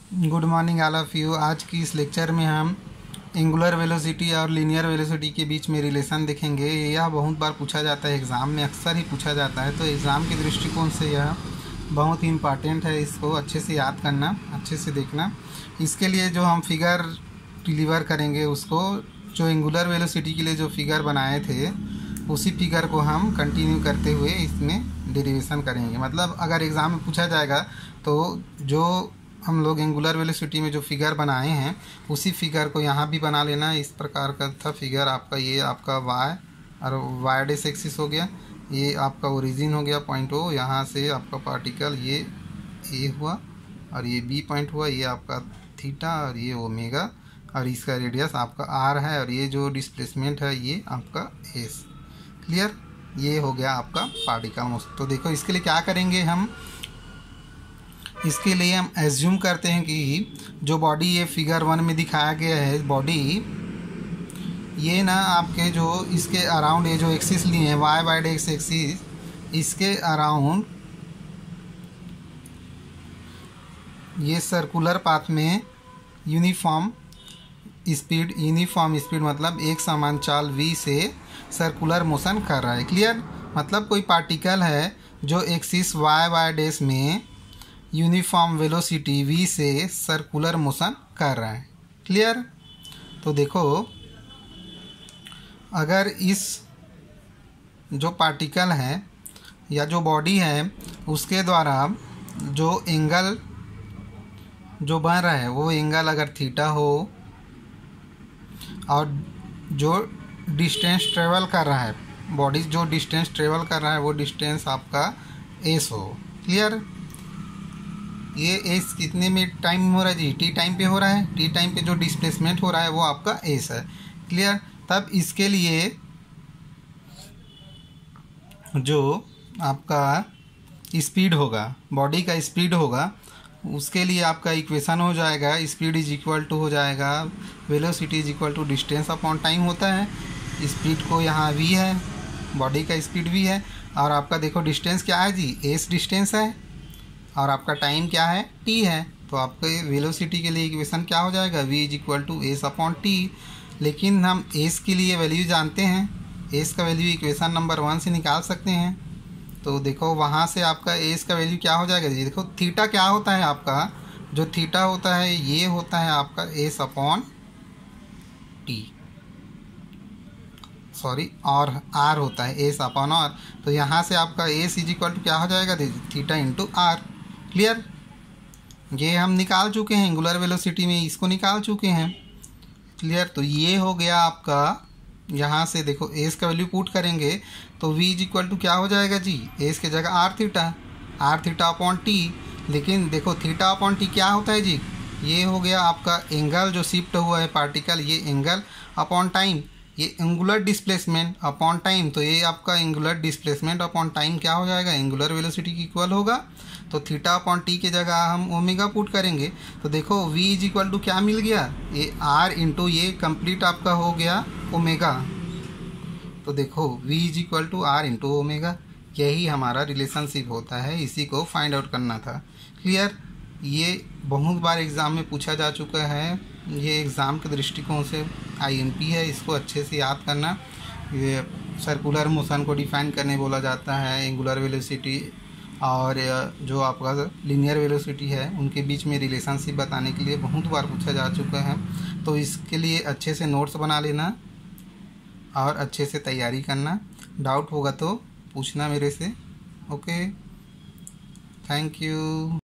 Good morning all of you. आज की इस लेक्चर में हम एंगुलर वेलोसिटी और लीनियर वेलोसिटी के बीच में रिलेशन देखेंगे। यह बहुत बार पूछा जाता है, एग्ज़ाम में अक्सर ही पूछा जाता है, तो एग्ज़ाम के दृष्टिकोण से यह बहुत ही इम्पॉर्टेंट है। इसको अच्छे से याद करना, अच्छे से देखना। इसके लिए जो हम फिगर डिलीवर करेंगे, उसको जो एंगुलर वेलोसिटी के लिए जो फिगर बनाए थे उसी फिगर को हम कंटिन्यू करते हुए इसमें डेरिवेशन करेंगे। मतलब अगर एग्ज़ाम में पूछा जाएगा तो जो हम लोग एंगुलर वेलोसिटी में जो फिगर बनाए हैं उसी फिगर को यहाँ भी बना लेना। इस प्रकार का था फिगर आपका। ये आपका वाई और वाई डेस एक्सिस हो गया, ये आपका ओरिजिन हो गया पॉइंट ओ, यहाँ से आपका पार्टिकल ये ए हुआ और ये बी पॉइंट हुआ, ये आपका थीटा और ये ओमेगा, और इसका रेडियस आपका आर है, और ये जो डिस्प्लेसमेंट है ये आपका एस। क्लियर? ये हो गया आपका पार्टिकल मोशन। तो देखो इसके लिए क्या करेंगे हम, इसके लिए हम एज्यूम करते हैं कि जो बॉडी ये फिगर 1 में दिखाया गया है, बॉडी ये ना आपके जो इसके अराउंड ये जो एक्सिस लिए हैं वाई बाई एक्स एक्सिस, इसके अराउंड ये सर्कुलर पाथ में यूनिफॉर्म स्पीड मतलब एक समान चाल v से सर्कुलर मोशन कर रहा है। क्लियर? मतलब कोई पार्टिकल है जो एक्सिस वाई बाई डेस में यूनिफॉर्म वेलोसिटी v से सर्कुलर मोशन कर रहा है। क्लियर? तो देखो अगर इस जो पार्टिकल है या जो बॉडी है उसके द्वारा जो एंगल जो बन रहा है वो एंगल अगर थीटा हो और जो डिस्टेंस ट्रेवल कर रहा है, बॉडी जो डिस्टेंस ट्रेवल कर रहा है वो डिस्टेंस आपका एस हो। क्लियर? ये एस कितने में टाइम में हो रहा है जी? टी टाइम पे हो रहा है। टी टाइम पे जो डिस्प्लेसमेंट हो रहा है वो आपका एस है। क्लियर? तब इसके लिए जो आपका स्पीड होगा, बॉडी का स्पीड होगा, उसके लिए आपका इक्वेशन हो जाएगा, स्पीड इज इक्वल टू हो जाएगा velocity is equal to distance upon time होता है। स्पीड को यहाँ v है, बॉडी का स्पीड v है, और आपका देखो डिस्टेंस क्या है जी? एस डिस्टेंस है, और आपका टाइम क्या है? t है। तो आपके वेलोसिटी के लिए इक्वेशन क्या हो जाएगा? v is equal to S upon T. लेकिन हम एस के लिए वैल्यू जानते हैं, एस का वैल्यू इक्वेशन नंबर 1 से निकाल सकते हैं। तो देखो वहाँ से आपका एस का वैल्यू क्या हो जाएगा जी? देखो थीटा क्या होता है आपका, जो थीटा होता है ये होता है आपका एस अपॉन टी, सॉरी और आर होता है एस अपॉन आर। तो यहाँ से आपका एस इज इक्वल टू क्या हो जाएगा? Theta into R. क्लियर? ये हम निकाल चुके हैं एंगुलर वेलोसिटी में, इसको निकाल चुके हैं। क्लियर? तो ये हो गया आपका। यहाँ से देखो एस का वैल्यू पुट करेंगे तो v इज इक्वल टू क्या हो जाएगा जी? एस के जगह आर थीटा अपॉन टी। लेकिन देखो थीटा अपॉन टी क्या होता है जी? ये हो गया आपका एंगल जो शिफ्ट हुआ है पार्टिकल, ये एंगल अपॉन टाइम, ये एंगुलर डिस्प्लेसमेंट अपॉन टाइम। तो ये आपका एंगुलर डिस्प्लेसमेंट अपॉन टाइम क्या हो जाएगा? एंगुलर वेलोसिटी की इक्वल होगा। तो थीटा अपॉन टी के जगह हम ओमेगा पुट करेंगे तो देखो v इज इक्वल टू क्या मिल गया? ये r इंटू ये कंप्लीट आपका हो गया ओमेगा। तो देखो v is equal to R into omega, यही हमारा रिलेशनशिप होता है, इसी को फाइंड आउट करना था। क्लियर? ये बहुत बार एग्ज़ाम में पूछा जा चुका है, ये एग्ज़ाम के दृष्टिकोण से IMP है, इसको अच्छे से याद करना। ये सर्कुलर मोशन को डिफाइन करने बोला जाता है, एंगुलर वेलोसिटी और जो आपका लीनियर वेलोसिटी है उनके बीच में रिलेशनशिप बताने के लिए बहुत बार पूछा जा चुका है। तो इसके लिए अच्छे से नोट्स बना लेना और अच्छे से तैयारी करना। डाउट होगा तो पूछना मेरे से। Okay, thank you.